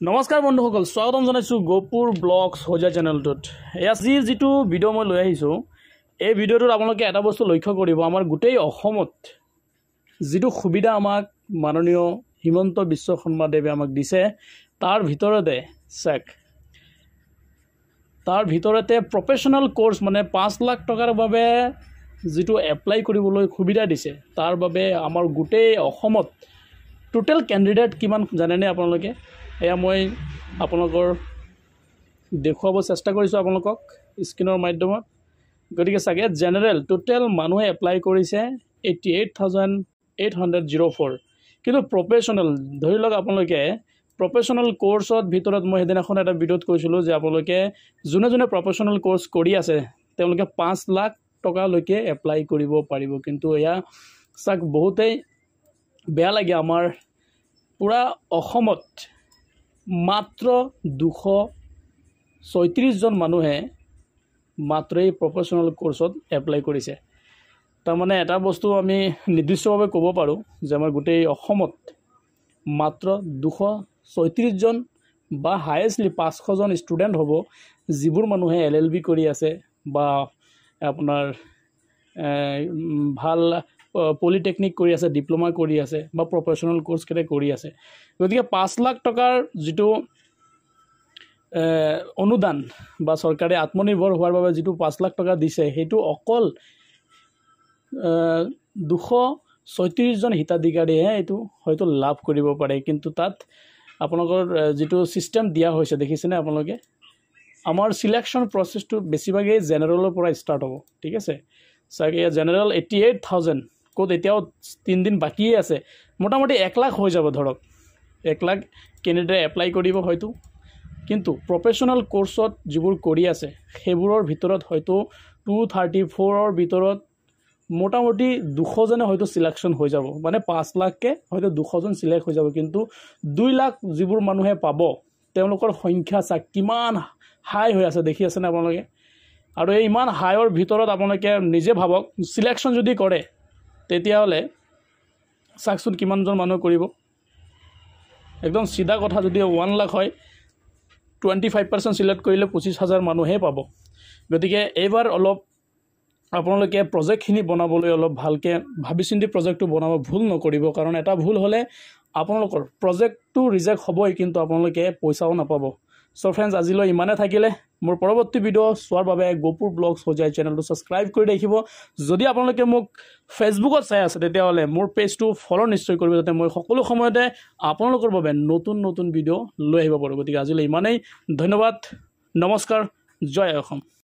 নমস্কাৰ বন্ধুসকল, স্বাগতম জনাইছোঁ গপুৰ ব্লগছ হোজা চেনেলটোত। আজিৰ যিটো ভিডিঅ' মই লৈ আহিছোঁ, এই ভিডিঅ'টোত আপোনালোকে এটা বস্তু লক্ষ্য কৰিব, আমাৰ গোটেই অসমত যিটো সুবিধা আমাক মাননীয় হিমন্ত বিশ্ব শৰ্মাদেৱে আমাক দিছে, তাৰ ভিতৰতে প্ৰফেশ্যনেল কোৰ্ছ মানে 5 লাখ টকাৰ বাবে যিটো এপ্লাই কৰিবলৈ সুবিধা দিছে, তাৰ বাবে আমাৰ গোটেই অসমত টোটেল কেণ্ডিডেট কিমান জানেনে আপোনালোকে? এয়া মই আপোনালোকৰ দেখুৱাব চেষ্টা কৰিছোঁ আপোনালোকক স্ক্ৰীনৰ মাধ্যমত। গতিকে চাগে জেনেৰেল টোটেল মানুহে এপ্লাই কৰিছে 88,804, কিন্তু প্ৰফেশ্যনেল ধৰি লওক আপোনালোকে প্ৰফেশ্যনেল কোৰ্ছত ভিতৰত মই সেইদিনাখন এটা ভিডিঅ'ত কৈছিলোঁ যে আপোনালোকে যোনে প্ৰফেশ্যনেল কোৰ্ছ কৰি আছে তেওঁলোকে 5 লাখ টকালৈকে এপ্লাই কৰিব পাৰিব। কিন্তু এয়া চাওক বহুতেই বেয়া লাগে, আমাৰ পূৰা অসমত মাত্ৰ 236 জন মানুহে মাত্ৰ এই প্ৰফেশ্যনেল কোৰ্ছত এপ্লাই কৰিছে। তাৰমানে এটা বস্তু আমি নিৰ্দিষ্টভাৱে ক'ব পাৰোঁ যে আমাৰ গোটেই অসমত মাত্ৰ 236 জন বা হায়েষ্টলি 500 জন ষ্টুডেণ্ট হ'ব, যিবোৰ মানুহে LLB কৰি আছে বা আপোনাৰ ভাল পলিটেকনিক কৰি আছে, ডিপ্ল'মা কৰি আছে বা প্ৰফেশ্যনেল কোৰ্ছকেইটা কৰি আছে। গতিকে 5 লাখ টকাৰ যিটো অনুদান বা চৰকাৰে আত্মনিৰ্ভৰ হোৱাৰ বাবে যিটো 5 লাখ টকা দিছে, সেইটো অকল 236 জন হিতাধিকাৰীহে এইটো হয়তো লাভ কৰিব পাৰে। কিন্তু তাত আপোনালোকৰ যিটো ছিষ্টেম দিয়া হৈছে দেখিছেনে আপোনালোকে, আমাৰ চিলেকশ্যন প্ৰচেছটো বেছিভাগেই জেনেৰেলৰ পৰা ষ্টাৰ্ট হ'ব। ঠিক আছে, চাগে জেনেৰেল 88,000, ক'ত এতিয়াও 3 দিন বাকীয়ে আছে, মোটামুটি 1 লাখ হৈ যাব। ধৰক 1 লাখ কেণ্ডিডেটে এপ্লাই কৰিব হয়তো, কিন্তু প্ৰফেশ্যনেল কোৰ্ছত যিবোৰ কৰি আছে সেইবোৰৰ ভিতৰত হয়তো 234ৰ ভিতৰত মোটামুটি 200 জনে হয়তো চিলেকশ্যন হৈ যাব, মানে 5 লাখকৈ হয়তো 200 জন চিলেক্ট হৈ যাব। কিন্তু 2 লাখ যিবোৰ মানুহে পাব তেওঁলোকৰ সংখ্যা চাওক কিমান হাই হৈ আছে, দেখি আছেনে আপোনালোকে? আৰু এই ইমান হাইৰ ভিতৰত আপোনালোকে নিজে ভাবক, চিলেকশ্যন যদি কৰে তেতিয়াহ'লে চাওকচোন কিমানজন মানুহ কৰিব। একদম চিধা কথা, যদি 1 লাখ হয় 25% চিলেক্ট কৰিলে 25,000 মানুহে পাব। গতিকে এইবাৰ অলপ আপোনালোকে প্ৰজেক্টখিনি বনাবলৈ অলপ ভালকৈ ভাবি চিন্তি প্ৰজেক্টটো বনাব, ভুল নকৰিব। কাৰণ এটা ভুল হ'লে আপোনালোকৰ প্ৰজেক্টটো ৰিজেক্ট হ'বই, কিন্তু আপোনালোকে পইচাও নাপাব। চ' ফ্ৰেণ্ডছ, আজিলৈ ইমানে থাকিলে। মোৰ পৰৱৰ্তী ভিডিঅ' চোৱাৰ বাবে গপুৰ ব্লগছ হোজাই চেনেলটো ছাবস্ক্ৰাইব কৰি ৰাখিব। যদি আপোনালোকে মোক ফেচবুকত চাই আছে তেতিয়াহ'লে মোৰ পেজটো ফ'ল' নিশ্চয় কৰিব, যাতে মই সকলো সময়তে আপোনালোকৰ বাবে নতুন ভিডিঅ' লৈ আহিব পাৰোঁ। গতিকে আজিলৈ ইমানেই, ধন্যবাদ, নমস্কাৰ, জয় অসম।